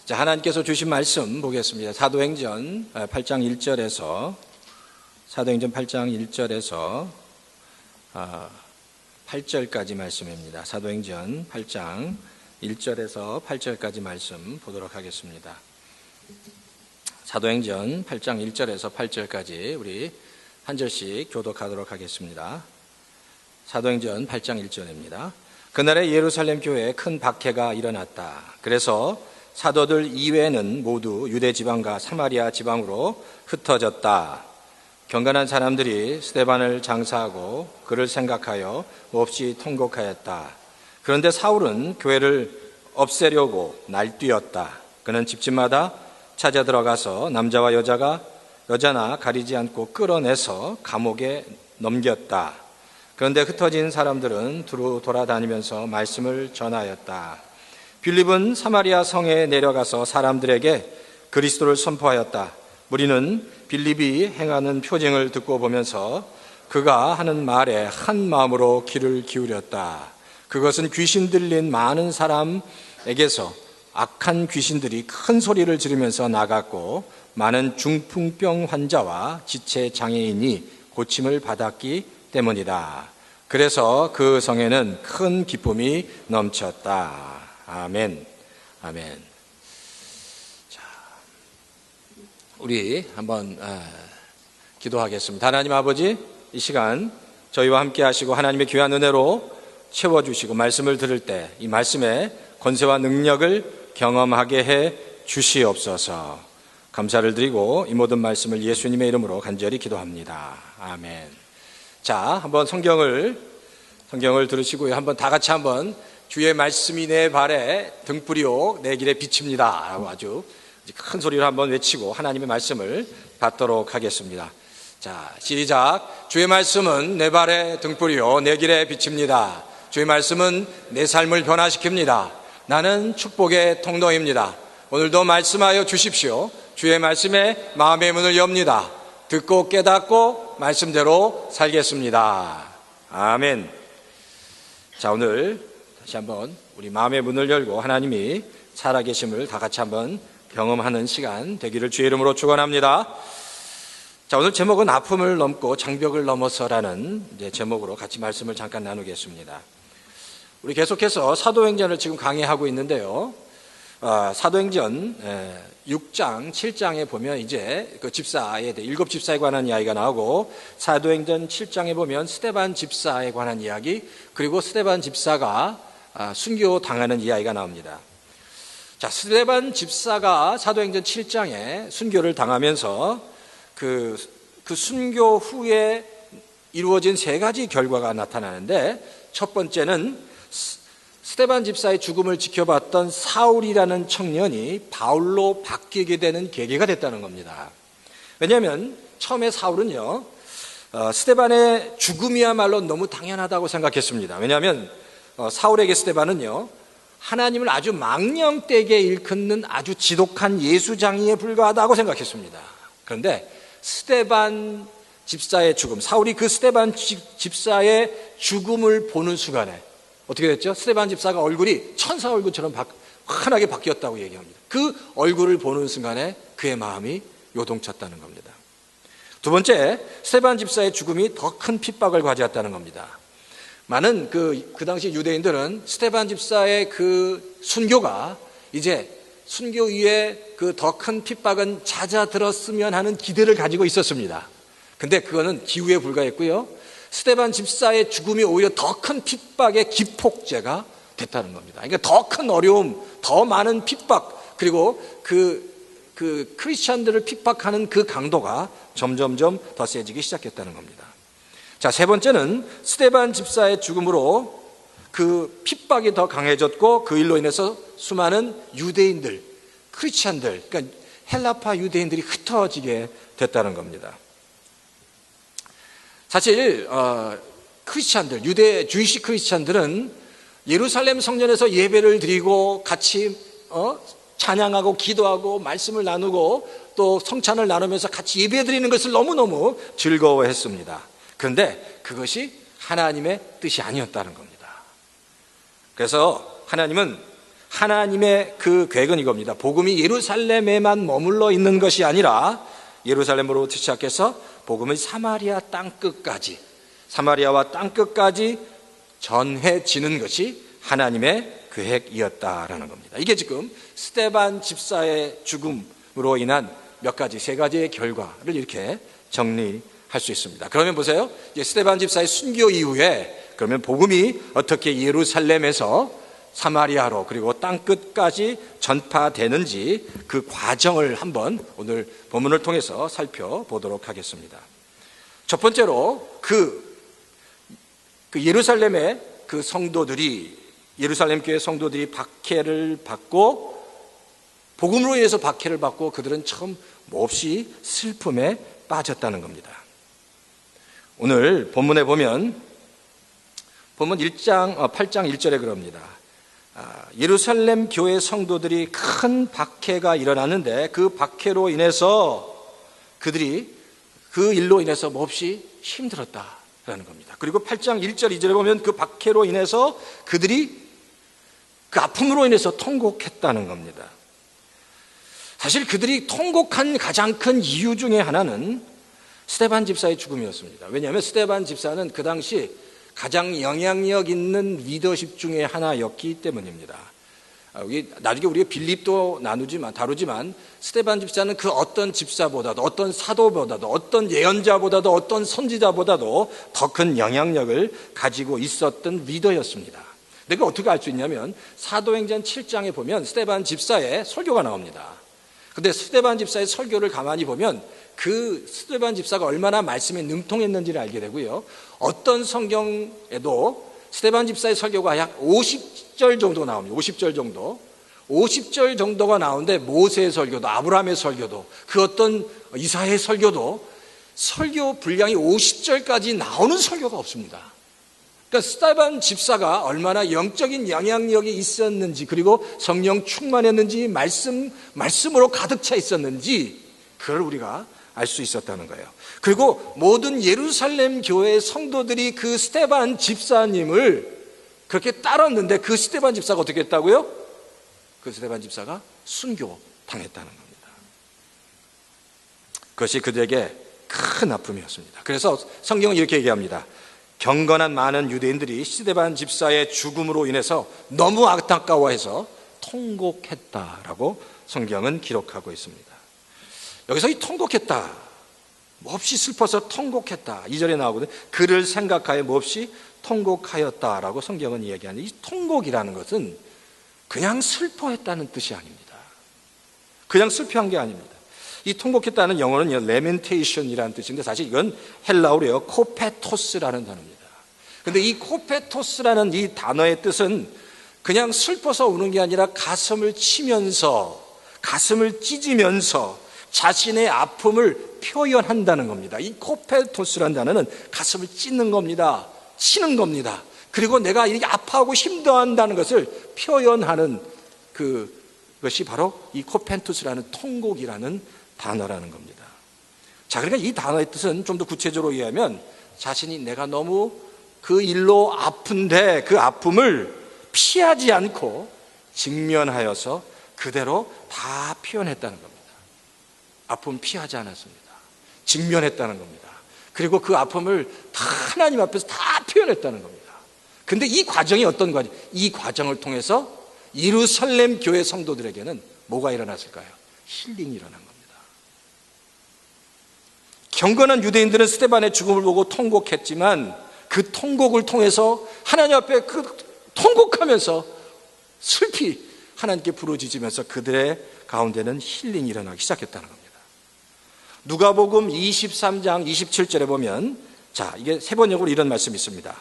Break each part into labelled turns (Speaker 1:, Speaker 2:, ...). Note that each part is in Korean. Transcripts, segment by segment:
Speaker 1: 자, 하나님께서 주신 말씀 보겠습니다. 사도행전 8장 1절에서 8절까지 말씀입니다. 사도행전 8장 1절에서 8절까지 말씀 보도록 하겠습니다. 사도행전 8장 1절에서 8절까지 우리 한 절씩 교독하도록 하겠습니다. 사도행전 8장 1절입니다. 그날에 예루살렘 교회에 큰 박해가 일어났다. 그래서 사도들 이외에는 모두 유대 지방과 사마리아 지방으로 흩어졌다. 경건한 사람들이 스데반을 장사하고 그를 생각하여 몹시 통곡하였다. 그런데 사울은 교회를 없애려고 날뛰었다. 그는 집집마다 찾아 들어가서 남자와 여자나 가리지 않고 끌어내서 감옥에 넘겼다. 그런데 흩어진 사람들은 두루 돌아다니면서 말씀을 전하였다. 빌립은 사마리아 성에 내려가서 사람들에게 그리스도를 선포하였다. 무리는 빌립이 행하는 표징을 듣고 보면서 그가 하는 말에 한 마음으로 귀를 기울였다. 그것은 귀신 들린 많은 사람에게서 악한 귀신들이 큰 소리를 지르면서 나갔고 많은 중풍병 환자와 지체 장애인이 고침을 받았기 때문이다. 그래서 그 성에는 큰 기쁨이 넘쳤다. 아멘. 아멘. 자, 우리 한번 기도하겠습니다. 하나님 아버지, 이 시간 저희와 함께 하시고 하나님의 귀한 은혜로 채워주시고 말씀을 들을 때 이 말씀의 권세와 능력을 경험하게 해 주시옵소서. 감사를 드리고 이 모든 말씀을 예수님의 이름으로 간절히 기도합니다. 아멘. 자, 한번 성경을 들으시고요. 한번 다 같이 한번 주의 말씀이 내 발에 등불이요 내 길에 비칩니다 라고 아주 큰 소리로 한번 외치고 하나님의 말씀을 받도록 하겠습니다. 자, 시작. 주의 말씀은 내 발에 등불이요 내 길에 비칩니다. 주의 말씀은 내 삶을 변화시킵니다. 나는 축복의 통로입니다. 오늘도 말씀하여 주십시오. 주의 말씀에 마음의 문을 엽니다. 듣고 깨닫고 말씀대로 살겠습니다. 아멘. 자, 오늘 다시 한번 우리 마음의 문을 열고 하나님이 살아계심을 다 같이 한번 경험하는 시간 되기를 주의 이름으로 축원합니다. 자, 오늘 제목은 아픔을 넘고 장벽을 넘어서라는 제목으로 같이 말씀을 잠깐 나누겠습니다. 우리 계속해서 사도행전을 지금 강의하고 있는데요. 사도행전 6장, 7장에 보면 이제 그 집사에 대해 7 집사에 관한 이야기가 나오고 사도행전 7장에 보면 스데반 집사에 관한 이야기, 그리고 스데반 집사가 순교 당하는 이야기가 나옵니다. 자, 스데반 집사가 사도행전 7장에 순교를 당하면서 그 순교 후에 이루어진 3가지 결과가 나타나는데, 첫 번째는 스데반 집사의 죽음을 지켜봤던 사울이라는 청년이 바울로 바뀌게 되는 계기가 됐다는 겁니다. 왜냐하면 처음에 사울은요, 스데반의 죽음이야말로 너무 당연하다고 생각했습니다. 왜냐하면 사울에게 스데반은요, 하나님을 아주 망령되게 일컫는 아주 지독한 예수장이에 불과하다고 생각했습니다. 그런데 스데반 집사의 죽음, 사울이 그 스데반 집사의 죽음을 보는 순간에 어떻게 됐죠? 스데반 집사가 얼굴이 천사 얼굴처럼 환하게 바뀌었다고 얘기합니다. 그 얼굴을 보는 순간에 그의 마음이 요동쳤다는 겁니다. 두 번째, 스데반 집사의 죽음이 더 큰 핍박을 가져왔다는 겁니다. 많은 그 당시 유대인들은 스데반 집사의 그 순교가 이제 순교 이후에 그 더 큰 핍박은 잦아들었으면 하는 기대를 가지고 있었습니다. 근데 그거는 기우에 불과했고요. 스데반 집사의 죽음이 오히려 더 큰 핍박의 기폭제가 됐다는 겁니다. 그러니까 더 큰 어려움, 더 많은 핍박, 그리고 그 크리스찬들을 핍박하는 그 강도가 점점점 더 세지기 시작했다는 겁니다. 자, 세 번째는 스데반 집사의 죽음으로 그 핍박이 더 강해졌고 그 일로 인해서 수많은 유대인들, 크리스찬들, 그러니까 헬라파 유대인들이 흩어지게 됐다는 겁니다. 사실 크리스찬들, 주이시 크리스찬들은 예루살렘 성전에서 예배를 드리고 같이 찬양하고 기도하고 말씀을 나누고 또 성찬을 나누면서 같이 예배 드리는 것을 너무너무 즐거워했습니다. 그런데 그것이 하나님의 뜻이 아니었다는 겁니다. 그래서 하나님은 하나님의 그 계획은 이겁니다. 복음이 예루살렘에만 머물러 있는 것이 아니라 예루살렘으로부터 시작해서 복음이 사마리아 땅끝까지, 사마리아와 땅끝까지 전해지는 것이 하나님의 계획이었다라는 겁니다. 이게 지금 스데반 집사의 죽음으로 인한 세 가지의 결과를 이렇게 정리할 수 있습니다. 그러면 보세요. 이제 스데반 집사의 순교 이후에 그러면 복음이 어떻게 예루살렘에서 사마리아로 그리고 땅끝까지 전파되는지 그 과정을 한번 오늘 본문을 통해서 살펴보도록 하겠습니다. 첫 번째로 그 예루살렘의 그 성도들이, 예루살렘 교회 성도들이 박해를 받고, 복음으로 인해서 박해를 받고 그들은 참 몹시 슬픔에 빠졌다는 겁니다. 오늘 본문에 보면 본문 8장 1절에 그럽니다. 예루살렘 교회 성도들이 큰 박해가 일어났는데 그 박해로 인해서 그들이 그 일로 인해서 몹시 힘들었다라는 겁니다. 그리고 8장 1절 2절에 보면 그 박해로 인해서 그들이 그 아픔으로 인해서 통곡했다는 겁니다. 사실 그들이 통곡한 가장 큰 이유 중에 하나는 스데반 집사의 죽음이었습니다. 왜냐하면 스데반 집사는 그 당시 가장 영향력 있는 리더십 중에 하나였기 때문입니다. 나중에 우리가 빌립도 다루지만 스데반 집사는 그 어떤 집사보다도, 어떤 사도보다도, 어떤 예언자보다도, 어떤 선지자보다도 더 큰 영향력을 가지고 있었던 리더였습니다. 내가 어떻게 알 수 있냐면 사도행전 7장에 보면 스데반 집사의 설교가 나옵니다. 근데 스데반 집사의 설교를 가만히 보면 그 스데반 집사가 얼마나 말씀에 능통했는지를 알게 되고요. 어떤 성경에도 스데반 집사의 설교가 약 50절 정도 나옵니다. 50절 정도. 50절 정도가 나오는데 모세의 설교도, 아브라함의 설교도, 그 어떤 이사의 설교도 설교 분량이 50절까지 나오는 설교가 없습니다. 그러니까 스데반 집사가 얼마나 영적인 영향력이 있었는지, 그리고 성령 충만했는지, 말씀으로 가득 차 있었는지, 그걸 우리가 알 수 있었다는 거예요. 그리고 모든 예루살렘 교회 성도들이 그 스데반 집사님을 그렇게 따랐는데 그 스데반 집사가 어떻게 했다고요? 그 스데반 집사가 순교당했다는 겁니다. 그것이 그들에게 큰 아픔이었습니다. 그래서 성경은 이렇게 얘기합니다. 경건한 많은 유대인들이 스데반 집사의 죽음으로 인해서 너무 안타까워해서 통곡했다라고 성경은 기록하고 있습니다. 여기서 이 통곡했다, 몹시 슬퍼서 통곡했다, 2절에 나오거든요. 그를 생각하여 몹시 통곡하였다라고 성경은 이야기하는데, 이 통곡이라는 것은 그냥 슬퍼했다는 뜻이 아닙니다. 그냥 슬퍼한 게 아닙니다. 이 통곡했다는 영어는 lamentation이라는 뜻인데 사실 이건 헬라어로요 코페토스라는 단어입니다. 그런데 이 코페토스라는 이 단어의 뜻은 그냥 슬퍼서 우는 게 아니라 가슴을 치면서, 가슴을 찢으면서 자신의 아픔을 표현한다는 겁니다. 이 코페토스라는 단어는 가슴을 찢는 겁니다. 치는 겁니다. 그리고 내가 이렇게 아파하고 힘들어한다는 것을 표현하는 그것이 바로 이 코펜투스라는 통곡이라는 단어라는 겁니다. 자, 그러니까 이 단어의 뜻은 좀 더 구체적으로 이해하면 자신이 내가 너무 그 일로 아픈데 그 아픔을 피하지 않고 직면하여서 그대로 다 표현했다는 겁니다. 아픔 피하지 않았습니다. 직면했다는 겁니다. 그리고 그 아픔을 다 하나님 앞에서 다 표현했다는 겁니다. 근데 이 과정이 어떤 과정? 이 과정을 통해서 예루살렘 교회 성도들에게는 뭐가 일어났을까요? 힐링이 일어난 겁니다. 경건한 유대인들은 스데반의 죽음을 보고 통곡했지만 그 통곡을 통해서 하나님 앞에 통곡하면서 슬피 하나님께 부르짖으면서 그들의 가운데는 힐링이 일어나기 시작했다는 겁니다. 누가복음 23장 27절에 보면, 자, 이게 세 번역으로 이런 말씀이 있습니다.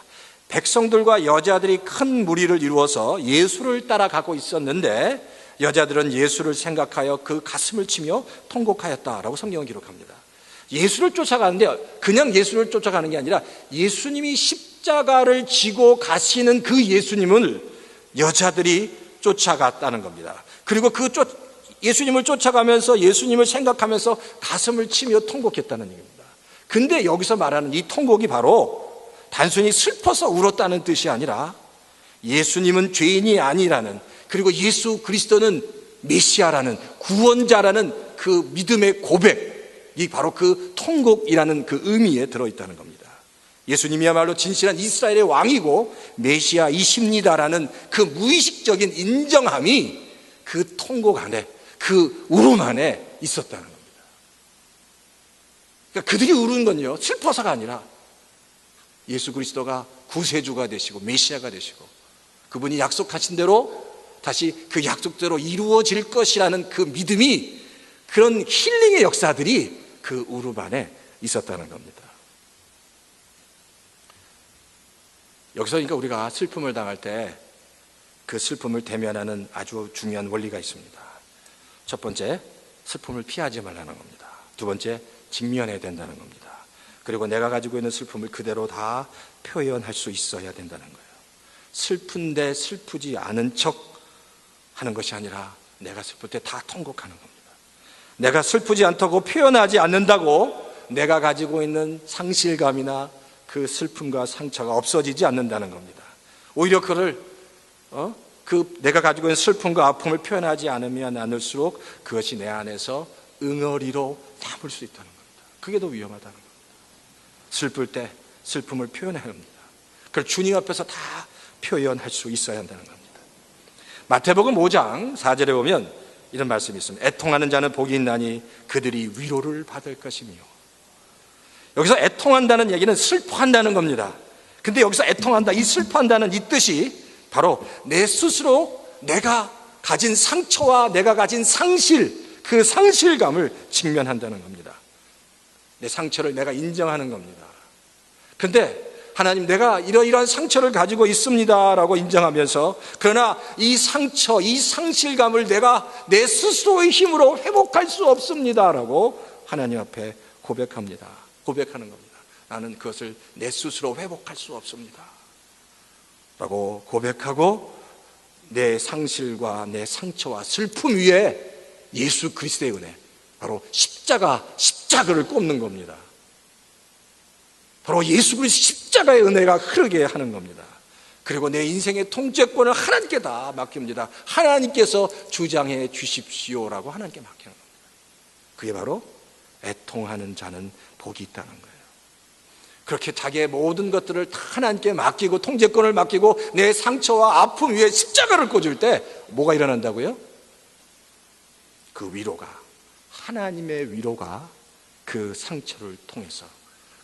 Speaker 1: 백성들과 여자들이 큰 무리를 이루어서 예수를 따라가고 있었는데 여자들은 예수를 생각하여 그 가슴을 치며 통곡하였다라고 성경은 기록합니다. 예수를 쫓아가는데 그냥 예수를 쫓아가는 게 아니라 예수님이 십자가를 지고 가시는 그 예수님을 여자들이 쫓아갔다는 겁니다. 그리고 예수님을 쫓아가면서 예수님을 생각하면서 가슴을 치며 통곡했다는 얘기입니다. 근데 여기서 말하는 이 통곡이 바로 단순히 슬퍼서 울었다는 뜻이 아니라 예수님은 죄인이 아니라는, 그리고 예수 그리스도는 메시아라는, 구원자라는 그 믿음의 고백이 바로 그 통곡이라는 그 의미에 들어있다는 겁니다. 예수님이야말로 진실한 이스라엘의 왕이고 메시아이십니다라는 그 무의식적인 인정함이 그 통곡 안에, 그 울음 안에 있었다는 겁니다. 그러니까 그들이 울은 건요, 슬퍼서가 아니라 예수 그리스도가 구세주가 되시고 메시아가 되시고 그분이 약속하신 대로 다시 그 약속대로 이루어질 것이라는 그 믿음이, 그런 힐링의 역사들이 그 울음 안에 있었다는 겁니다. 여기서 그러니까 우리가 슬픔을 당할 때 그 슬픔을 대면하는 아주 중요한 원리가 있습니다. 첫 번째, 슬픔을 피하지 말라는 겁니다. 두 번째, 직면해야 된다는 겁니다. 그리고 내가 가지고 있는 슬픔을 그대로 다 표현할 수 있어야 된다는 거예요. 슬픈데 슬프지 않은 척 하는 것이 아니라 내가 슬플 때 다 통곡하는 겁니다. 내가 슬프지 않다고 표현하지 않는다고 내가 가지고 있는 상실감이나 그 슬픔과 상처가 없어지지 않는다는 겁니다. 오히려 그를 내가 가지고 있는 슬픔과 아픔을 표현하지 않으면 않을수록 그것이 내 안에서 응어리로 남을 수 있다는 겁니다. 그게 더 위험하다는 겁니다. 슬플 때 슬픔을 표현해야 합니다. 그걸 주님 앞에서 다 표현할 수 있어야 한다는 겁니다. 마태복음 5장 4절에 보면 이런 말씀이 있습니다. 애통하는 자는 복이 있나니 그들이 위로를 받을 것이며. 여기서 애통한다는 얘기는 슬퍼한다는 겁니다. 근데 여기서 애통한다, 이 슬퍼한다는 이 뜻이 바로 내 스스로 내가 가진 상처와 내가 가진 상실, 그 상실감을 직면한다는 겁니다. 내 상처를 내가 인정하는 겁니다. 근데 하나님, 내가 이러이러한 상처를 가지고 있습니다 라고 인정하면서, 그러나 이 상처, 이 상실감을 내가 내 스스로의 힘으로 회복할 수 없습니다 라고 하나님 앞에 고백하는 겁니다. 나는 그것을 내 스스로 회복할 수 없습니다 라고 고백하고, 내 상실과 내 상처와 슬픔 위에 예수 그리스도의 은혜, 바로 십자가를 꼽는 겁니다. 바로 예수 그리스도 십자가의 은혜가 흐르게 하는 겁니다. 그리고 내 인생의 통제권을 하나님께 다 맡깁니다. 하나님께서 주장해 주십시오라고 하나님께 맡기는 겁니다. 그게 바로 애통하는 자는 복이 있다는 거예요. 그렇게 자기의 모든 것들을 다 하나님께 맡기고 통제권을 맡기고 내 상처와 아픔 위에 십자가를 꽂을 때 뭐가 일어난다고요? 그 위로가, 하나님의 위로가 그 상처를 통해서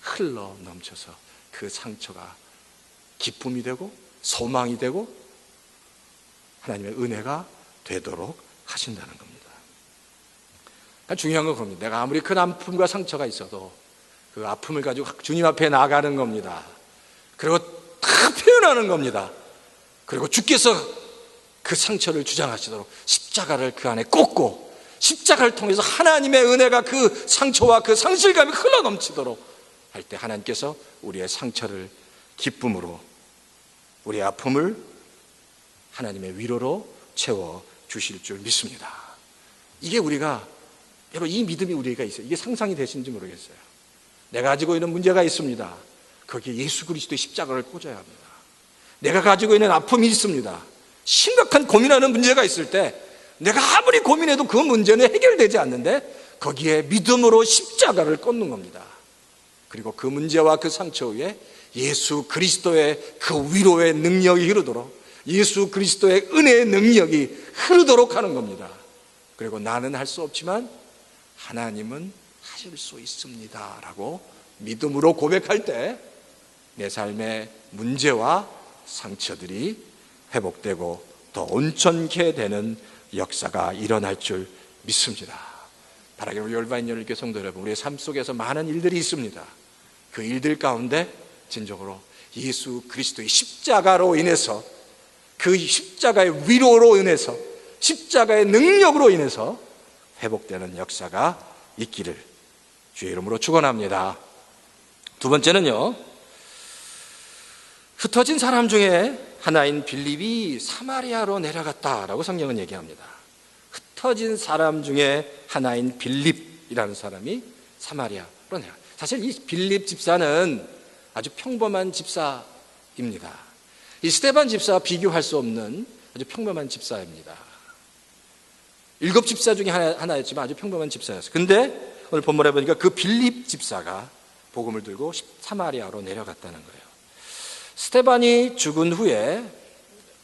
Speaker 1: 흘러 넘쳐서 그 상처가 기쁨이 되고 소망이 되고 하나님의 은혜가 되도록 하신다는 겁니다. 그러니까 중요한 건 그겁니다. 내가 아무리 큰 아픔과 상처가 있어도 그 아픔을 가지고 주님 앞에 나가는 겁니다. 그리고 다 표현하는 겁니다. 그리고 주께서 그 상처를 주장하시도록 십자가를 그 안에 꽂고, 십자가를 통해서 하나님의 은혜가 그 상처와 그 상실감이 흘러 넘치도록 할 때 하나님께서 우리의 상처를 기쁨으로, 우리의 아픔을 하나님의 위로로 채워 주실 줄 믿습니다. 이게 우리가, 여러분, 이 믿음이 우리가 있어요. 이게 상상이 되시는지 모르겠어요. 내가 가지고 있는 문제가 있습니다. 거기에 예수 그리스도의 십자가를 꽂아야 합니다. 내가 가지고 있는 아픔이 있습니다. 심각한 고민하는 문제가 있을 때 내가 아무리 고민해도 그 문제는 해결되지 않는데 거기에 믿음으로 십자가를 꽂는 겁니다. 그리고 그 문제와 그 상처 위에 예수 그리스도의 그 위로의 능력이 흐르도록, 예수 그리스도의 은혜의 능력이 흐르도록 하는 겁니다. 그리고 나는 할 수 없지만 하나님은 하실 수 있습니다 라고 믿음으로 고백할 때 내 삶의 문제와 상처들이 회복되고 더 온전케 되는 역사가 일어날 줄 믿습니다. 바라기 우리 열바인 열교 성도 여러분, 우리의 삶 속에서 많은 일들이 있습니다. 그 일들 가운데 진정으로 예수 그리스도의 십자가로 인해서, 그 십자가의 위로로 인해서, 십자가의 능력으로 인해서 회복되는 역사가 있기를 주의 이름으로 축원합니다. 두 번째는요, 흩어진 사람 중에 하나인 빌립이 사마리아로 내려갔다라고 성경은 얘기합니다. 흩어진 사람 중에 하나인 빌립이라는 사람이 사마리아로 내려갔다. 사실 이 빌립 집사는 아주 평범한 집사입니다. 이 스데반 집사와 비교할 수 없는 아주 평범한 집사입니다. 7 집사 중에 하나였지만 아주 평범한 집사였어요. 근데 오늘 본문에 보니까 그 빌립 집사가 복음을 들고 사마리아로 내려갔다는 거예요. 스데반이 죽은 후에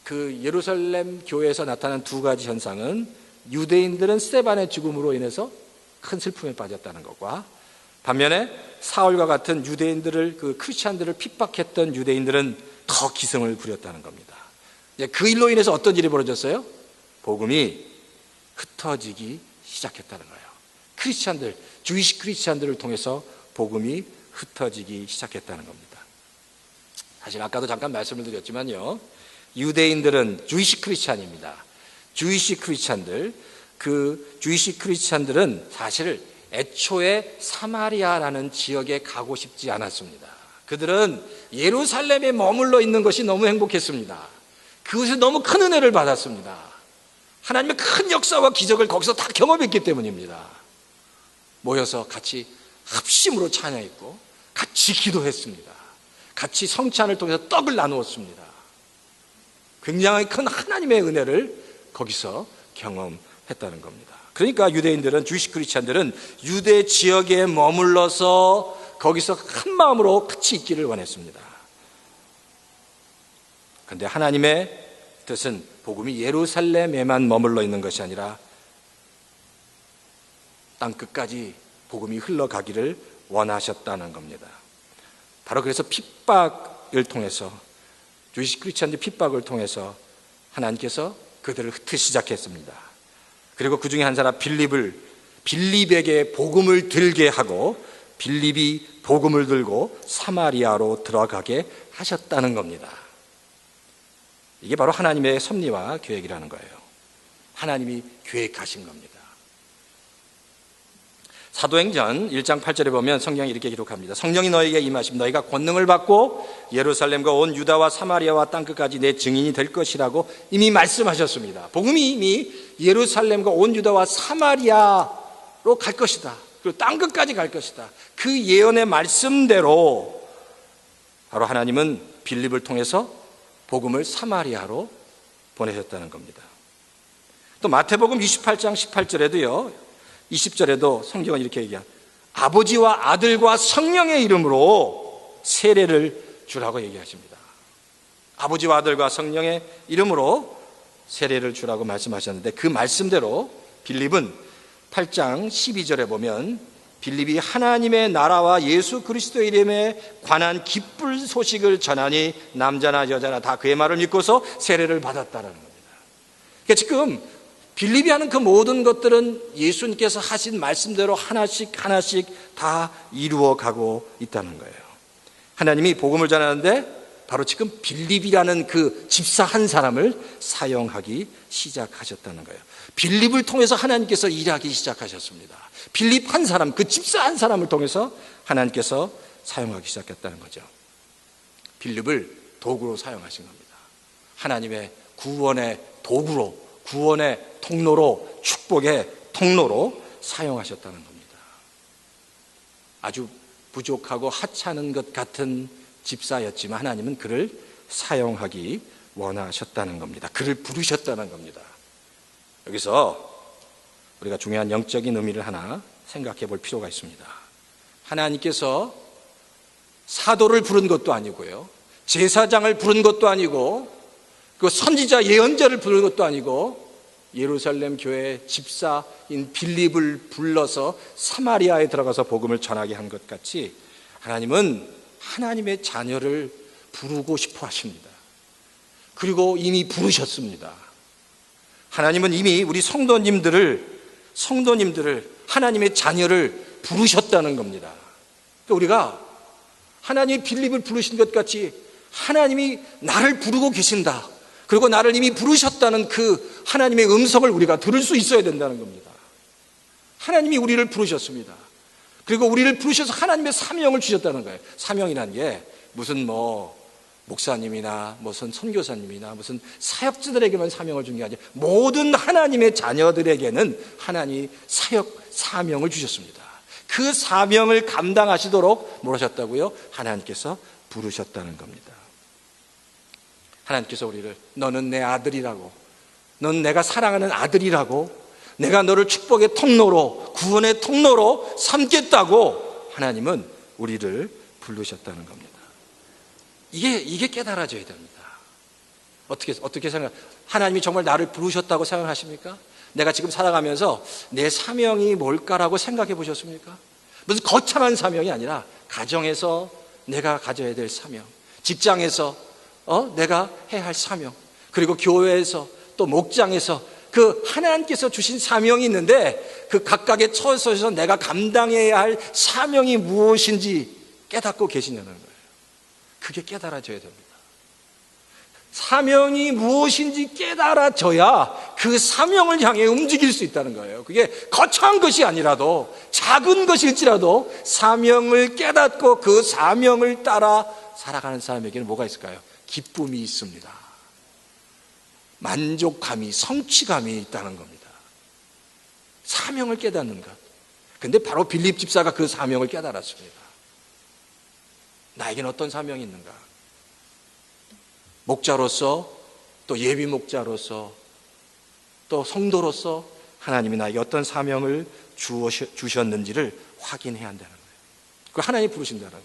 Speaker 1: 그 예루살렘 교회에서 나타난 2가지 현상은 유대인들은 스데반의 죽음으로 인해서 큰 슬픔에 빠졌다는 것과 반면에 사울과 같은 유대인들을 그 크리스찬들을 핍박했던 유대인들은 더 기승을 부렸다는 겁니다. 그 일로 인해서 어떤 일이 벌어졌어요? 복음이 흩어지기 시작했다는 거예요. 크리스찬들, 주이시 크리스찬들을 통해서 복음이 흩어지기 시작했다는 겁니다. 사실 아까도 잠깐 말씀을 드렸지만요, 유대인들은 주이시 크리스찬입니다. 주이시 크리스찬들, 그 주이시 크리스찬들은 사실 애초에 사마리아라는 지역에 가고 싶지 않았습니다. 그들은 예루살렘에 머물러 있는 것이 너무 행복했습니다. 그것에 너무 큰 은혜를 받았습니다. 하나님의 큰 역사와 기적을 거기서 다 경험했기 때문입니다. 모여서 같이 합심으로 찬양했고 같이 기도했습니다. 같이 성찬을 통해서 떡을 나누었습니다. 굉장히 큰 하나님의 은혜를 거기서 경험했다는 겁니다. 그러니까 유대인들은, 주이시 크리스찬들은 유대 지역에 머물러서 거기서 한 마음으로 같이 있기를 원했습니다. 그런데 하나님의 뜻은 복음이 예루살렘에만 머물러 있는 것이 아니라 땅 끝까지 복음이 흘러가기를 원하셨다는 겁니다. 바로 그래서 핍박을 통해서, 주이시 크리스찬들 핍박을 통해서 하나님께서 그들을 흩기 시작했습니다. 그리고 그 중에 한 사람 빌립에게 복음을 들게 하고 빌립이 복음을 들고 사마리아로 들어가게 하셨다는 겁니다. 이게 바로 하나님의 섭리와 계획이라는 거예요. 하나님이 계획하신 겁니다. 사도행전 1장 8절에 보면 성경이 이렇게 기록합니다. 성령이 너에게 임하시면 너희가 권능을 받고 예루살렘과 온 유다와 사마리아와 땅끝까지 내 증인이 될 것이라고 이미 말씀하셨습니다. 복음이 이미 예루살렘과 온 유다와 사마리아로 갈 것이다. 그리고 땅끝까지 갈 것이다. 그 예언의 말씀대로 바로 하나님은 빌립을 통해서 복음을 사마리아로 보내셨다는 겁니다. 또 마태복음 28장 18절에도요, 20절에도 성경은 이렇게 얘기합니다. 아버지와 아들과 성령의 이름으로 세례를 주라고 얘기하십니다. 아버지와 아들과 성령의 이름으로 세례를 주라고 말씀하셨는데 그 말씀대로 빌립은 8장 12절에 보면 빌립이 하나님의 나라와 예수 그리스도의 이름에 관한 기쁠 소식을 전하니 남자나 여자나 다 그의 말을 믿고서 세례를 받았다는 겁니다. 그러니까 지금 빌립이 하는 그 모든 것들은 예수님께서 하신 말씀대로 하나씩 다 이루어가고 있다는 거예요. 하나님이 복음을 전하는데 바로 지금 빌립이라는 그 집사 한 사람을 사용하기 시작하셨다는 거예요. 빌립을 통해서 하나님께서 일하기 시작하셨습니다. 빌립 한 사람, 그 집사 한 사람을 통해서 하나님께서 사용하기 시작했다는 거죠. 빌립을 도구로 사용하신 겁니다. 하나님의 구원의 도구로, 구원의 통로로, 축복의 통로로 사용하셨다는 겁니다. 아주 부족하고 하찮은 것 같은 집사였지만 하나님은 그를 사용하기 원하셨다는 겁니다. 그를 부르셨다는 겁니다. 여기서 우리가 중요한 영적인 의미를 하나 생각해 볼 필요가 있습니다. 하나님께서 사도를 부른 것도 아니고요, 제사장을 부른 것도 아니고, 그 선지자 예언자를 부른 것도 아니고, 예루살렘 교회 집사인 빌립을 불러서 사마리아에 들어가서 복음을 전하게 한 것 같이 하나님은 하나님의 자녀를 부르고 싶어 하십니다. 그리고 이미 부르셨습니다. 하나님은 이미 우리 성도님들을 하나님의 자녀를 부르셨다는 겁니다. 우리가 하나님이 빌립을 부르신 것 같이 하나님이 나를 부르고 계신다. 그리고 나를 이미 부르셨다는 그 하나님의 음성을 우리가 들을 수 있어야 된다는 겁니다. 하나님이 우리를 부르셨습니다. 그리고 우리를 부르셔서 하나님의 사명을 주셨다는 거예요. 사명이라는 게 무슨 목사님이나 무슨 선교사님이나 무슨 사역자들에게만 사명을 준 게 아니라 모든 하나님의 자녀들에게는 하나님이 사명을 주셨습니다. 그 사명을 감당하시도록 뭘 하셨다고요? 하나님께서 부르셨다는 겁니다. 하나님께서 우리를 너는 내 아들이라고, 넌 내가 사랑하는 아들이라고, 내가 너를 축복의 통로로, 구원의 통로로 삼겠다고 하나님은 우리를 부르셨다는 겁니다. 이게 깨달아져야 됩니다. 어떻게 생각? 하나님이 정말 나를 부르셨다고 생각하십니까? 내가 지금 살아가면서 내 사명이 뭘까라고 생각해 보셨습니까? 무슨 거창한 사명이 아니라 가정에서 내가 가져야 될 사명, 직장에서 내가 해야 할 사명, 그리고 교회에서 또 목장에서 그 하나님께서 주신 사명이 있는데 그 각각의 처소에서 내가 감당해야 할 사명이 무엇인지 깨닫고 계시냐는 거예요. 그게 깨달아져야 됩니다. 사명이 무엇인지 깨달아져야 그 사명을 향해 움직일 수 있다는 거예요. 그게 거창한 것이 아니라도, 작은 것일지라도 사명을 깨닫고 그 사명을 따라 살아가는 사람에게는 뭐가 있을까요? 기쁨이 있습니다. 만족감이, 성취감이 있다는 겁니다. 사명을 깨닫는 것. 근데 바로 빌립 집사가 그 사명을 깨달았습니다. 나에게는 어떤 사명이 있는가? 목자로서, 또 예비 목자로서, 또 성도로서 하나님이 나에게 어떤 사명을 주셨는지를 확인해야 한다는 거예요. 그 하나님이 부르신다는 거예요.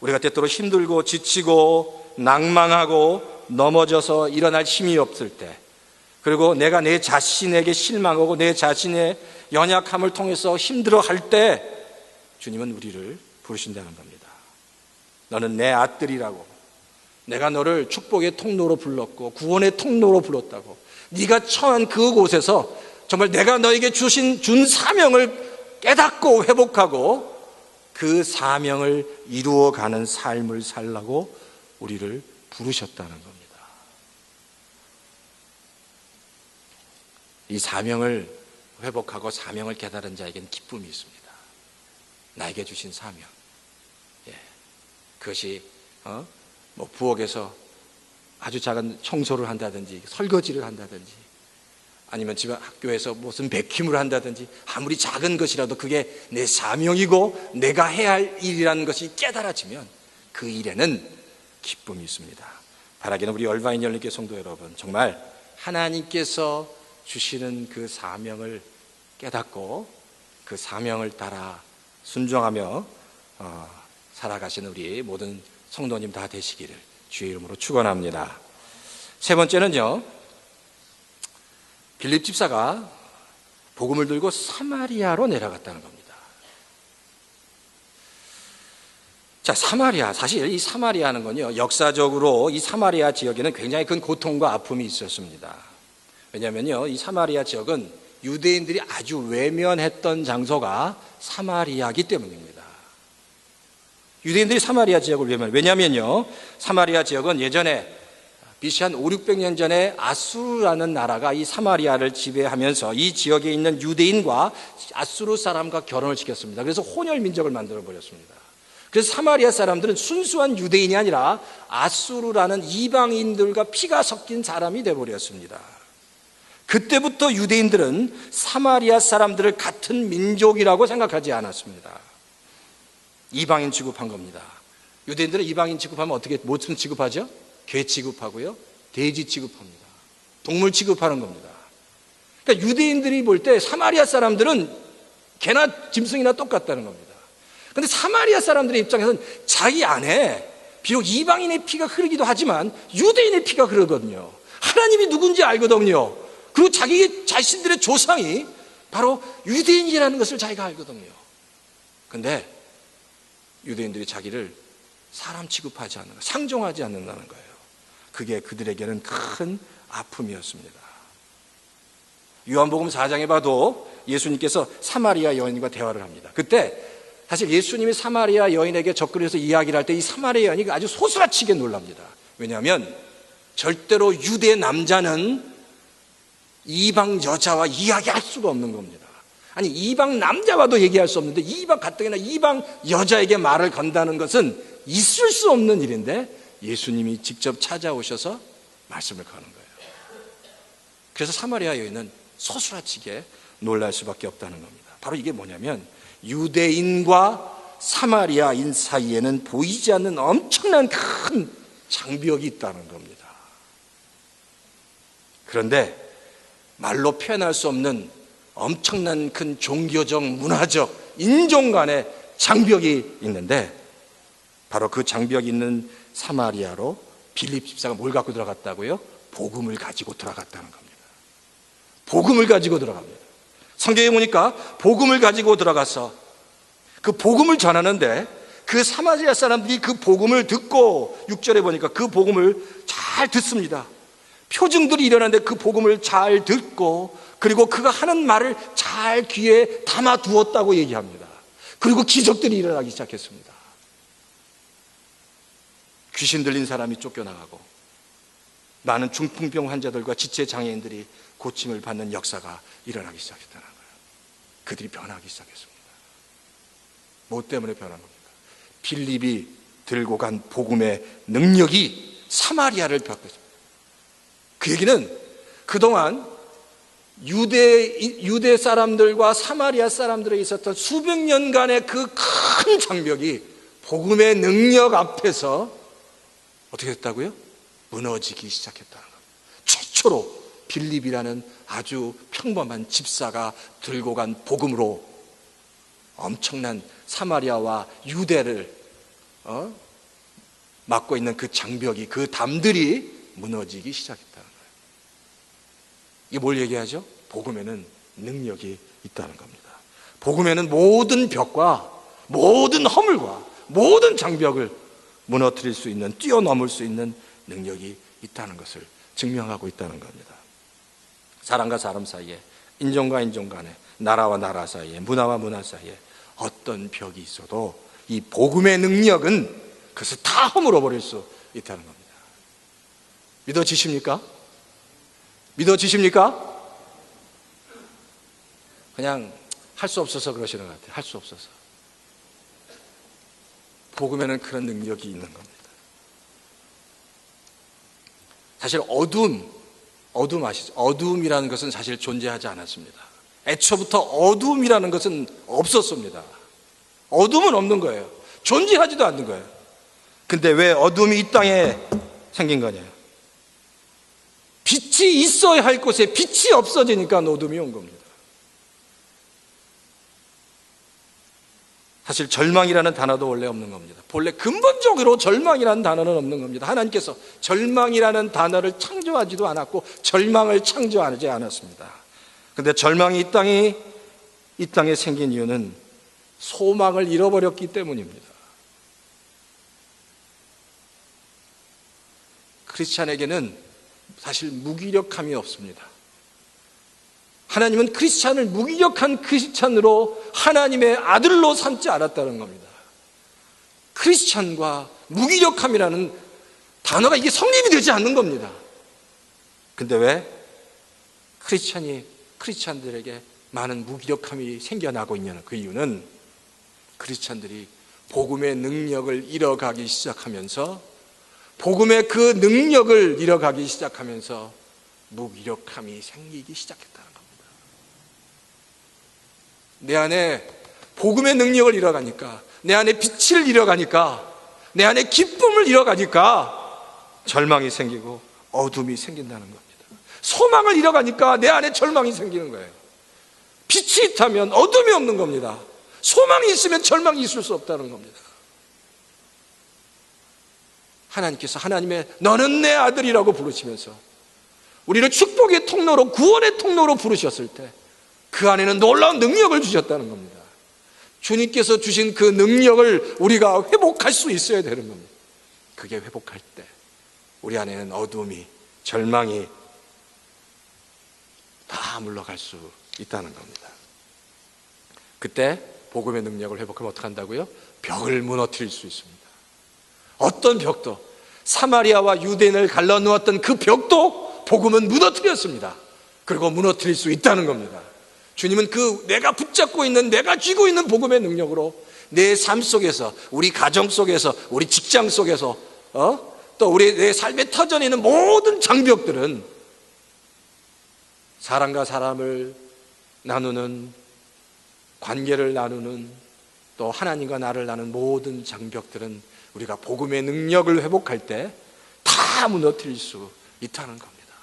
Speaker 1: 우리가 때때로 힘들고 지치고 낭망하고 넘어져서 일어날 힘이 없을 때, 그리고 내가 내 자신에게 실망하고 내 자신의 연약함을 통해서 힘들어할 때 주님은 우리를 부르신다는 겁니다. 너는 내 아들이라고, 내가 너를 축복의 통로로 불렀고 구원의 통로로 불렀다고, 네가 처한 그곳에서 정말 내가 너에게 준 사명을 깨닫고 회복하고 그 사명을 이루어가는 삶을 살라고 우리를 부르셨다는 겁니다. 이 사명을 회복하고 사명을 깨달은 자에게는 기쁨이 있습니다. 나에게 주신 사명. 그것이 부엌에서 아주 작은 청소를 한다든지 설거지를 한다든지 아니면 집 학교에서 무슨 베킴을 한다든지 아무리 작은 것이라도 그게 내 사명이고 내가 해야 할 일이라는 것이 깨달아지면 그 일에는 기쁨이 있습니다. 바라기는 우리 얼바인 열린교회 성도 여러분, 정말 하나님께서 주시는 그 사명을 깨닫고 그 사명을 따라 순종하며 살아가시는 우리 모든 성도님 다 되시기를 주의 이름으로 축원합니다. 세 번째는요, 빌립 집사가 복음을 들고 사마리아로 내려갔다는 겁니다. 자, 사마리아, 사실 이 사마리아는 건요, 역사적으로 이 사마리아 지역에는 굉장히 큰 고통과 아픔이 있었습니다. 왜냐하면요, 이 사마리아 지역은 유대인들이 아주 외면했던 장소가 사마리아이기 때문입니다. 유대인들이 사마리아 지역을 외면해요. 왜냐하면요, 사마리아 지역은 예전에 BC 한 500-600년 전에 아수르라는 나라가 이 사마리아를 지배하면서 이 지역에 있는 유대인과 아수르 사람과 결혼을 시켰습니다. 그래서 혼혈 민족을 만들어 버렸습니다. 그래서 사마리아 사람들은 순수한 유대인이 아니라 아수르라는 이방인들과 피가 섞인 사람이 되어버렸습니다. 그때부터 유대인들은 사마리아 사람들을 같은 민족이라고 생각하지 않았습니다. 이방인 취급한 겁니다. 유대인들은 이방인 취급하면 무슨 취급하죠? 개 취급하고요, 돼지 취급합니다. 동물 취급하는 겁니다. 그러니까 유대인들이 볼 때 사마리아 사람들은 개나 짐승이나 똑같다는 겁니다. 그런데 사마리아 사람들의 입장에서는 자기 안에 비록 이방인의 피가 흐르기도 하지만 유대인의 피가 흐르거든요. 하나님이 누군지 알거든요. 그리고 자기 자신들의 조상이 바로 유대인이라는 것을 자기가 알거든요. 그런데 유대인들이 자기를 사람 취급하지 않는, 상종하지 않는다는 거예요. 그게 그들에게는 큰 아픔이었습니다. 요한복음 4장에 봐도 예수님께서 사마리아 여인과 대화를 합니다. 그때 사실 예수님이 사마리아 여인에게 접근해서 이야기를 할 때 이 사마리아 여인이 아주 소스라치게 놀랍니다. 왜냐하면 절대로 유대 남자는 이방 여자와 이야기할 수가 없는 겁니다. 아니, 이방 남자와도 얘기할 수 없는데 가뜩이나 이방 여자에게 말을 건다는 것은 있을 수 없는 일인데 예수님이 직접 찾아오셔서 말씀을 거는 거예요. 그래서 사마리아 여인은 소스라치게 놀랄 수밖에 없다는 겁니다. 바로 이게 뭐냐면 유대인과 사마리아인 사이에는 보이지 않는 엄청난 큰 장벽이 있다는 겁니다. 그런데 말로 표현할 수 없는 엄청난 큰 종교적, 문화적, 인종 간의 장벽이 있는데, 바로 그 장벽이 있는 사마리아로 빌립 집사가 뭘 갖고 들어갔다고요? 복음을 가지고 들어갔다는 겁니다. 복음을 가지고 들어갑니다. 성경에 보니까 복음을 가지고 들어가서 그 복음을 전하는데, 그 사마리아 사람들이 그 복음을 듣고 6절에 보니까 그 복음을 잘 듣습니다. 표징들이 일어나는데 그 복음을 잘 듣고, 그리고 그가 하는 말을 잘 귀에 담아 두었다고 얘기합니다. 그리고 기적들이 일어나기 시작했습니다. 귀신 들린 사람이 쫓겨나가고, 많은 중풍병 환자들과 지체 장애인들이 고침을 받는 역사가 일어나기 시작했다는 거예요. 그들이 변하기 시작했습니다. 뭐 때문에 변한 겁니까? 빌립이 들고 간 복음의 능력이 사마리아를 바꿨습니다. 그 얘기는 그동안 유대 사람들과 사마리아 사람들에 있었던 수백 년간의 그 큰 장벽이 복음의 능력 앞에서 어떻게 됐다고요? 무너지기 시작했다는 겁니다. 최초로 빌립이라는 아주 평범한 집사가 들고 간 복음으로 엄청난 사마리아와 유대를 막고 있는 그 장벽이, 그 담들이 무너지기 시작했다는 거예요. 이게 뭘 얘기하죠? 복음에는 능력이 있다는 겁니다. 복음에는 모든 벽과 모든 허물과 모든 장벽을 무너뜨릴 수 있는, 뛰어넘을 수 있는 능력이 있다는 것을 증명하고 있다는 겁니다. 사람과 사람 사이에, 인종과 인종 간에, 나라와 나라 사이에, 문화와 문화 사이에 어떤 벽이 있어도 이 복음의 능력은 그것을 다 허물어 버릴 수 있다는 겁니다. 믿어지십니까? 믿어지십니까? 그냥 할 수 없어서 그러시는 것 같아요. 할 수 없어서. 복음에는 그런 능력이 있는 겁니다. 사실 어둠 아시죠? 어둠이라는 것은 사실 존재하지 않았습니다. 애초부터 어둠이라는 것은 없었습니다. 어둠은 없는 거예요. 존재하지도 않는 거예요. 근데 왜 어둠이 이 땅에 생긴 거냐? 빛이 있어야 할 곳에 빛이 없어지니까 어둠이 온 겁니다. 사실 절망이라는 단어도 원래 없는 겁니다. 본래 근본적으로 절망이라는 단어는 없는 겁니다. 하나님께서 절망이라는 단어를 창조하지도 않았고 절망을 창조하지 않았습니다. 그런데 절망이 이 땅에 생긴 이유는 소망을 잃어버렸기 때문입니다. 크리스찬에게는 사실 무기력함이 없습니다. 하나님은 크리스찬을 무기력한 크리스찬으로 하나님의 아들로 삼지 않았다는 겁니다. 크리스찬과 무기력함이라는 단어가 이게 성립이 되지 않는 겁니다. 근데 왜 크리스찬들에게 많은 무기력함이 생겨나고 있냐는 그 이유는 크리스찬들이 복음의 능력을 잃어가기 시작하면서, 복음의 그 능력을 잃어가기 시작하면서 무기력함이 생기기 시작했다는 겁니다. 내 안에 복음의 능력을 잃어가니까, 내 안에 빛을 잃어가니까, 내 안에 기쁨을 잃어가니까 절망이 생기고 어둠이 생긴다는 겁니다. 소망을 잃어가니까 내 안에 절망이 생기는 거예요. 빛이 있다면 어둠이 없는 겁니다. 소망이 있으면 절망이 있을 수 없다는 겁니다. 하나님께서 하나님의 너는 내 아들이라고 부르시면서 우리를 축복의 통로로, 구원의 통로로 부르셨을 때 그 안에는 놀라운 능력을 주셨다는 겁니다. 주님께서 주신 그 능력을 우리가 회복할 수 있어야 되는 겁니다. 그게 회복할 때 우리 안에는 어둠이, 절망이 다 물러갈 수 있다는 겁니다. 그때 복음의 능력을 회복하면 어떻게 한다고요? 벽을 무너뜨릴 수 있습니다. 어떤 벽도, 사마리아와 유대인을 갈라놓았던 그 벽도 복음은 무너뜨렸습니다. 그리고 무너뜨릴 수 있다는 겁니다. 주님은 그 내가 붙잡고 있는, 내가 쥐고 있는 복음의 능력으로 내 삶 속에서, 우리 가정 속에서, 우리 직장 속에서, 또 우리 내 삶의 터전에 있는 모든 장벽들은, 사람과 사람을 나누는, 관계를 나누는, 또 하나님과 나를 나누는 모든 장벽들은 우리가 복음의 능력을 회복할 때 다 무너뜨릴 수 있다는 겁니다.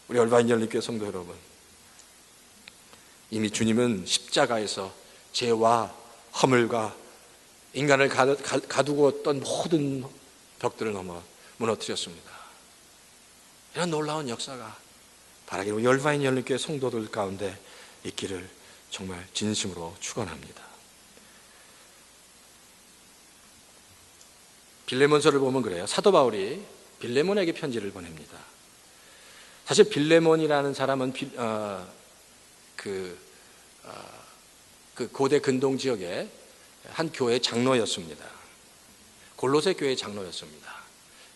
Speaker 1: 우리 얼바인 열린교회 성도 여러분, 이미 주님은 십자가에서 죄와 허물과 인간을 가두고 있던 모든 벽들을 넘어 무너뜨렸습니다. 이런 놀라운 역사가 바라기로 우리 얼바인 열린교회 성도들 가운데 있기를 정말 진심으로 축원합니다. 빌레몬서를 보면 그래요. 사도 바울이 빌레몬에게 편지를 보냅니다. 사실 빌레몬이라는 사람은 그 고대 근동 지역의 한 교회 장로였습니다. 골로새 교회 장로였습니다.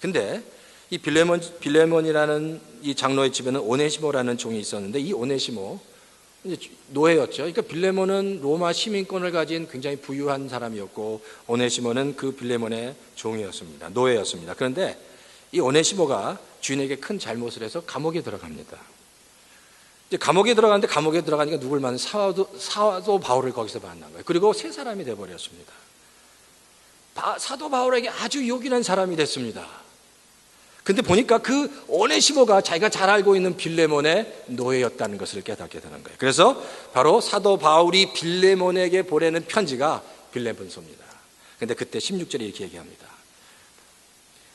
Speaker 1: 근데 이 빌레몬이라는 이 장로의 집에는 오네시모라는 종이 있었는데, 이 오네시모 이제 노예였죠. 그러니까 빌레몬은 로마 시민권을 가진 굉장히 부유한 사람이었고, 오네시모는 그 빌레몬의 종이었습니다. 노예였습니다. 그런데 이 오네시모가 주인에게 큰 잘못을 해서 감옥에 들어갑니다. 이제 감옥에 들어가는데, 감옥에 들어가니까 누굴 만난 사도 바울을 거기서 만난 거예요. 그리고 새 사람이 돼버렸습니다. 사도 바울에게 아주 요긴한 사람이 됐습니다. 근데 보니까 그 오네시모가 자기가 잘 알고 있는 빌레몬의 노예였다는 것을 깨닫게 되는 거예요. 그래서 바로 사도 바울이 빌레몬에게 보내는 편지가 빌레몬서입니다. 근데 그때 16절에 이렇게 얘기합니다.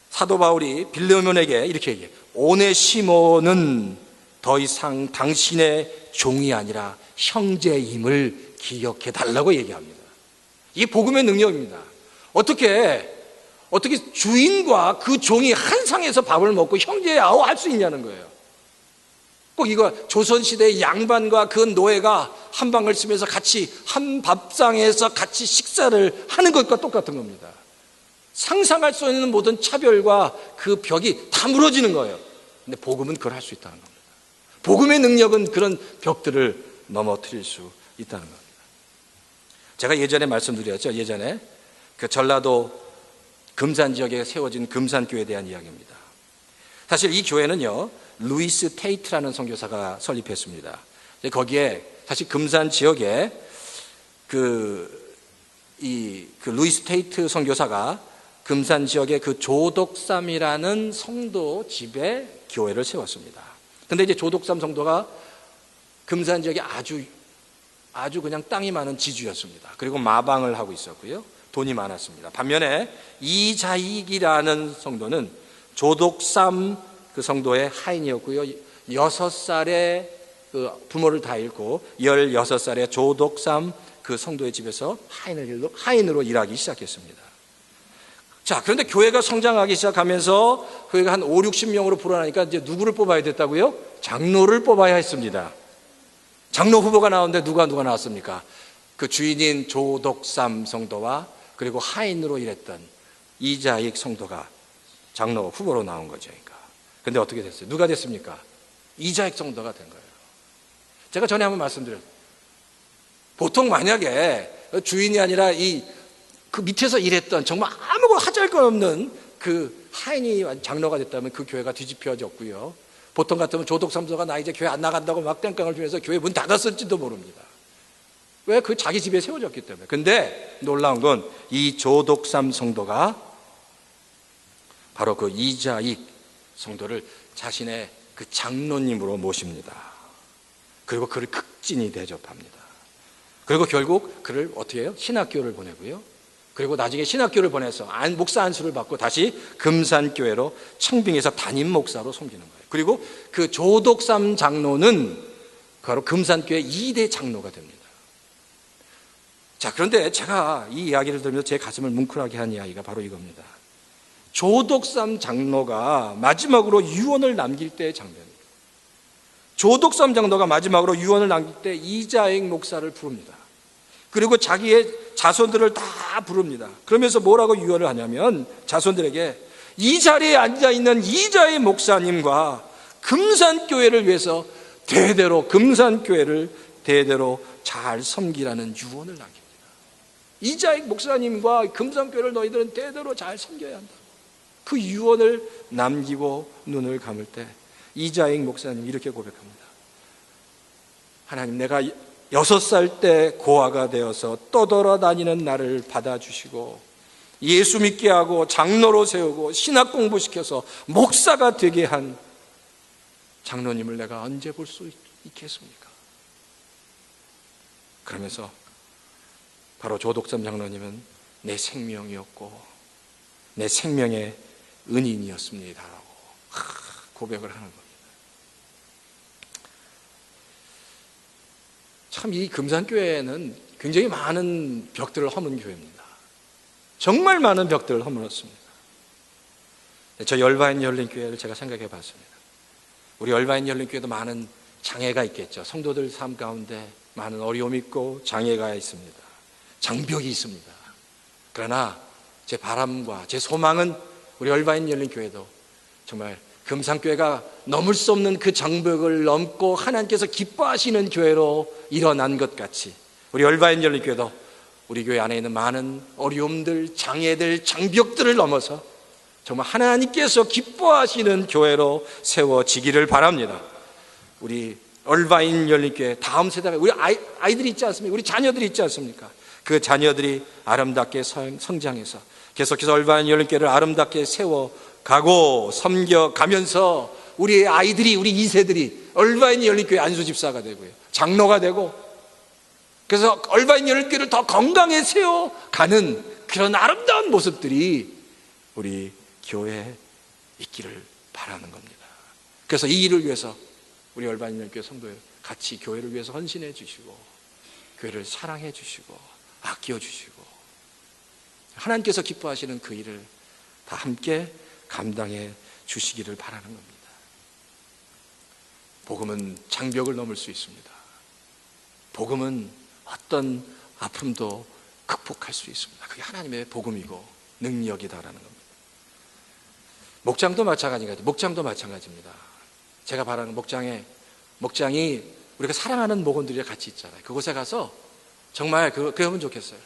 Speaker 1: 사도 바울이 빌레몬에게 이렇게 얘기해요. 오네시모는 더 이상 당신의 종이 아니라 형제임을 기억해 달라고 얘기합니다. 이게 복음의 능력입니다. 어떻게 주인과 그 종이 한 상에서 밥을 먹고 형제아우 할 수 있냐는 거예요. 꼭 이거 조선시대의 양반과 그 노예가 한 방을 쓰면서 같이 한 밥상에서 같이 식사를 하는 것과 똑같은 겁니다. 상상할 수 있는 모든 차별과 그 벽이 다 무너지는 거예요. 근데 복음은 그걸 할 수 있다는 겁니다. 복음의 능력은 그런 벽들을 넘어뜨릴 수 있다는 겁니다. 제가 예전에 말씀드렸죠. 예전에 그 전라도 금산 지역에 세워진 금산교회에 대한 이야기입니다. 사실 이 교회는요, 루이스 테이트라는 선교사가 설립했습니다. 거기에 사실 금산 지역에 그 루이스 테이트 선교사가 금산 지역의 그 조덕삼이라는 성도 집에 교회를 세웠습니다. 근데 이제 조덕삼 성도가 금산 지역에 아주 그냥 땅이 많은 지주였습니다. 그리고 마방을 하고 있었고요. 돈이 많았습니다. 반면에 이자익이라는 성도는 조덕삼 그 성도의 하인이었고요. 6살에 그 부모를 다 잃고 16살에 조덕삼 그 성도의 집에서 하인으로 일하기 시작했습니다. 자, 그런데 교회가 성장하기 시작하면서 교회가 한 5, 60명으로 불어나니까 이제 누구를 뽑아야 됐다고요? 장로를 뽑아야 했습니다. 장로 후보가 나오는데 누가 나왔습니까? 그 주인인 조덕삼 성도와 그리고 하인으로 일했던 이자익 성도가 장로 후보로 나온 거죠. 그런데 어떻게 됐어요? 누가 됐습니까? 이자익 성도가 된 거예요. 제가 전에 한번 말씀드렸어요. 보통 만약에 주인이 아니라 그 밑에서 일했던 정말 아무것도 하잘 것 없는 그 하인이 장로가 됐다면 그 교회가 뒤집혀졌고요. 보통 같으면 조덕삼도가 나 이제 교회 안 나간다고 막 땡깡을 피면서 교회 문 닫았을지도 모릅니다. 왜? 그 자기 집에 세워졌기 때문에. 근데 놀라운 건 이 조덕삼 성도가 바로 그 이자익 성도를 자신의 그 장로님으로 모십니다. 그리고 그를 극진히 대접합니다. 그리고 결국 그를 어떻게 해요? 신학교를 보내고요. 그리고 나중에 신학교를 보내서 목사 안수를 받고 다시 금산교회로 청빙해서 담임 목사로 섬기는 거예요. 그리고 그 조덕삼 장로는 바로 금산교회 2대 장로가 됩니다. 자, 그런데 제가 이 이야기를 들으면서 제 가슴을 뭉클하게 한 이야기가 바로 이겁니다. 조덕삼 장로가 마지막으로 유언을 남길 때의 장면입니다. 조덕삼 장로가 마지막으로 유언을 남길 때 이자익 목사를 부릅니다. 그리고 자기의 자손들을 다 부릅니다. 그러면서 뭐라고 유언을 하냐면 자손들에게 이 자리에 앉아있는 이자익 목사님과 금산교회를 위해서 금산교회를 대대로 잘 섬기라는 유언을 남깁니다. 이자익 목사님과 금산교회를 너희들은 대대로 잘 섬겨야 한다. 그 유언을 남기고 눈을 감을 때 이자익 목사님이 이렇게 고백합니다. 하나님, 내가 6살 때 고아가 되어서 떠돌아다니는 나를 받아주시고 예수 믿게 하고 장로로 세우고 신학 공부시켜서 목사가 되게 한 장로님을 내가 언제 볼 수 있겠습니까? 그러면서 바로 조덕점 장로님은 내 생명이었고 내 생명의 은인이었습니다라고 고백을 하는 겁니다. 참 이 금산교회는 굉장히 많은 벽들을 허문 교회입니다. 정말 많은 벽들을 허물었습니다. 저 열바인 열린교회를 제가 생각해 봤습니다. 우리 열바인 열린교회도 많은 장애가 있겠죠. 성도들 삶 가운데 많은 어려움이 있고 장애가 있습니다. 장벽이 있습니다. 그러나 제 바람과 제 소망은 우리 열바인 열린교회도 정말 금산교회가 넘을 수 없는 그 장벽을 넘고 하나님께서 기뻐하시는 교회로 일어난 것 같이 우리 열바인 열린교회도 우리 교회 안에 있는 많은 어려움들, 장애들, 장벽들을 넘어서 정말 하나님께서 기뻐하시는 교회로 세워지기를 바랍니다. 우리 열바인 열린교회 다음 세대가 우리 아이들이 있지 않습니까? 우리 자녀들이 있지 않습니까? 그 자녀들이 아름답게 성장해서 계속해서 열바인 열린교회를 아름답게 세워가고 섬겨가면서 우리 아이들이 우리 2세들이 열바인 열린교회 안수집사가 되고요, 장로가 되고, 그래서 열바인 열린교회를 더 건강에 세워가는 그런 아름다운 모습들이 우리 교회에 있기를 바라는 겁니다. 그래서 이 일을 위해서 우리 열바인 열린교회 성도들 같이 교회를 위해서 헌신해 주시고 교회를 사랑해 주시고 아껴 주시고 하나님께서 기뻐하시는 그 일을 다 함께 감당해 주시기를 바라는 겁니다. 복음은 장벽을 넘을 수 있습니다. 복음은 어떤 아픔도 극복할 수 있습니다. 그게 하나님의 복음이고 능력이다라는 겁니다. 목장도 마찬가지입니다. 제가 바라는 목장이 우리가 사랑하는 목원들이 같이 있잖아요. 그곳에 가서 정말 그러면 좋겠어요.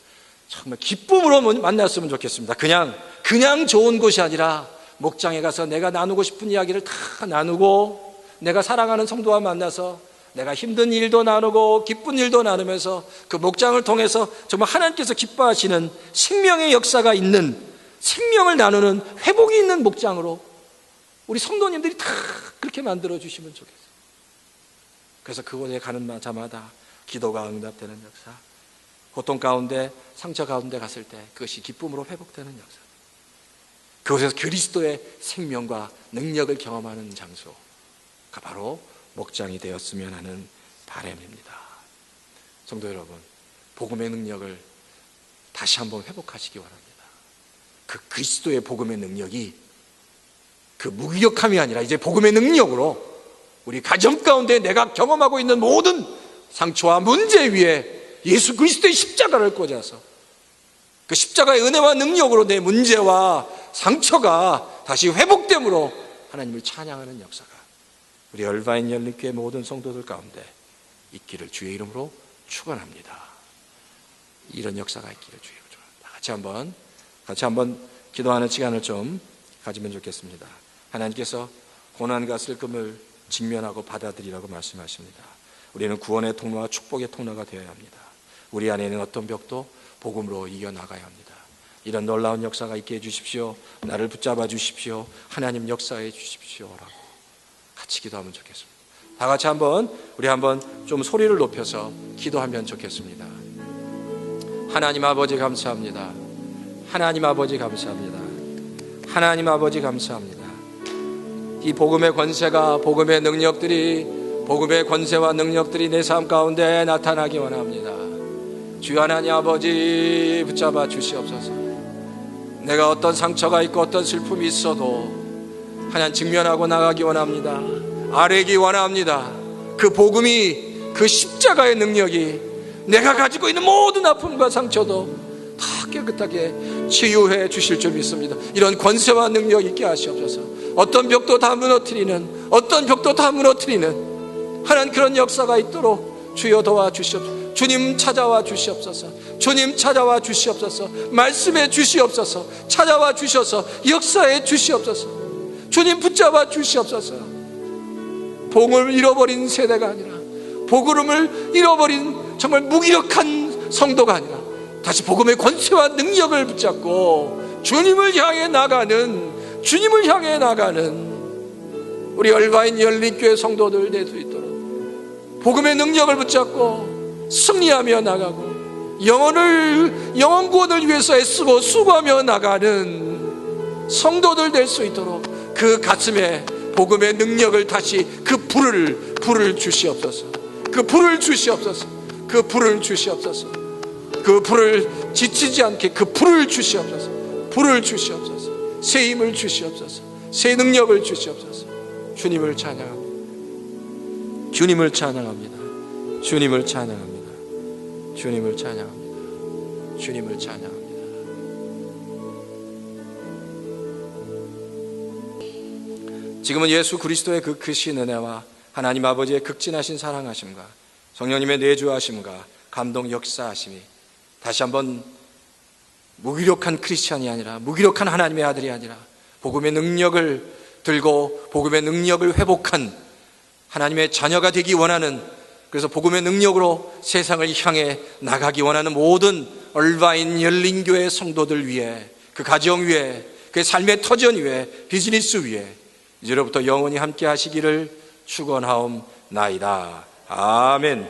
Speaker 1: 정말 기쁨으로 만났으면 좋겠습니다. 그냥 좋은 곳이 아니라 목장에 가서 내가 나누고 싶은 이야기를 다 나누고, 내가 사랑하는 성도와 만나서 내가 힘든 일도 나누고 기쁜 일도 나누면서 그 목장을 통해서 정말 하나님께서 기뻐하시는 생명의 역사가 있는, 생명을 나누는 회복이 있는 목장으로 우리 성도님들이 다 그렇게 만들어 주시면 좋겠어요. 그래서 그곳에 가는 자마다 기도가 응답되는 역사, 고통 가운데 상처 가운데 갔을 때 그것이 기쁨으로 회복되는 역사, 그곳에서 그리스도의 생명과 능력을 경험하는 장소가 바로 목장이 되었으면 하는 바람입니다. 성도 여러분, 복음의 능력을 다시 한번 회복하시기 바랍니다. 그 그리스도의 복음의 능력이 그 무기력함이 아니라 이제 복음의 능력으로 우리 가정 가운데 내가 경험하고 있는 모든 상처와 문제 위에 예수 그리스도의 십자가를 꽂아서 그 십자가의 은혜와 능력으로 내 문제와 상처가 다시 회복됨으로 하나님을 찬양하는 역사가 우리 열바인 열린교회 모든 성도들 가운데 있기를 주의 이름으로 축원합니다. 이런 역사가 있기를 주의 이름으로 축원합니다. 같이 한번 기도하는 시간을 좀 가지면 좋겠습니다. 하나님께서 고난과 슬픔을 직면하고 받아들이라고 말씀하십니다. 우리는 구원의 통로와 축복의 통로가 되어야 합니다. 우리 안에 있는 어떤 벽도 복음으로 이겨나가야 합니다. 이런 놀라운 역사가 있게 해주십시오. 나를 붙잡아 주십시오. 하나님 역사해 주십시오라고 같이 기도하면 좋겠습니다. 다 같이 우리 한번 좀 소리를 높여서 기도하면 좋겠습니다. 하나님 아버지 감사합니다. 하나님 아버지 감사합니다. 하나님 아버지 감사합니다. 이 복음의 권세가, 복음의 능력들이, 복음의 권세와 능력들이 내 삶 가운데 나타나기 원합니다. 주여 하나님 아버지 붙잡아 주시옵소서. 내가 어떤 상처가 있고 어떤 슬픔이 있어도 하나님 직면하고 나가기 원합니다. 아뢰기 원합니다. 그 복음이, 그 십자가의 능력이 내가 가지고 있는 모든 아픔과 상처도 다 깨끗하게 치유해 주실 줄 믿습니다. 이런 권세와 능력 있게 하시옵소서. 어떤 벽도 다 무너뜨리는, 하나님 그런 역사가 있도록 주여 도와주시옵소서. 주님 찾아와 주시옵소서. 주님 찾아와 주시옵소서. 말씀해 주시옵소서. 찾아와 주셔서 역사해 주시옵소서. 주님 붙잡아 주시옵소서. 복음을 잃어버린 세대가 아니라, 복음을 잃어버린 정말 무기력한 성도가 아니라 다시 복음의 권세와 능력을 붙잡고 주님을 향해 나가는 우리 얼바인 열린교회 성도들 될 수 있도록 복음의 능력을 붙잡고 승리하며 나가고 영혼 구원을 위해서 애쓰고 수고하며 나가는 성도들 될 수 있도록 그 가슴에 복음의 능력을 다시 그 불을 주시옵소서. 그 불을 주시옵소서. 그 불을 주시옵소서. 그 불을 지치지 않게 그 불을 주시옵소서. 불을 주시옵소서. 새 힘을 주시옵소서. 새 능력을 주시옵소서. 주님을 찬양합니다. 주님을 찬양합니다. 주님을 찬양합니다. 주님을 찬양합니다. 주님을 찬양합니다. 지금은 예수 그리스도의 그 크신 은혜와 하나님 아버지의 극진하신 사랑하심과 성령님의 내주하심과 감동 역사하심이 다시 한번 무기력한 크리스찬이 아니라 무기력한 하나님의 아들이 아니라 복음의 능력을 들고 복음의 능력을 회복한 하나님의 자녀가 되기 원하는, 그래서 복음의 능력으로 세상을 향해 나가기 원하는 모든 얼바인 열린교회 성도들 위해, 그 가정 위에, 그 삶의 터전 위에, 비즈니스 위에 이제로부터 영원히 함께 하시기를 축원하옵나이다. 아멘.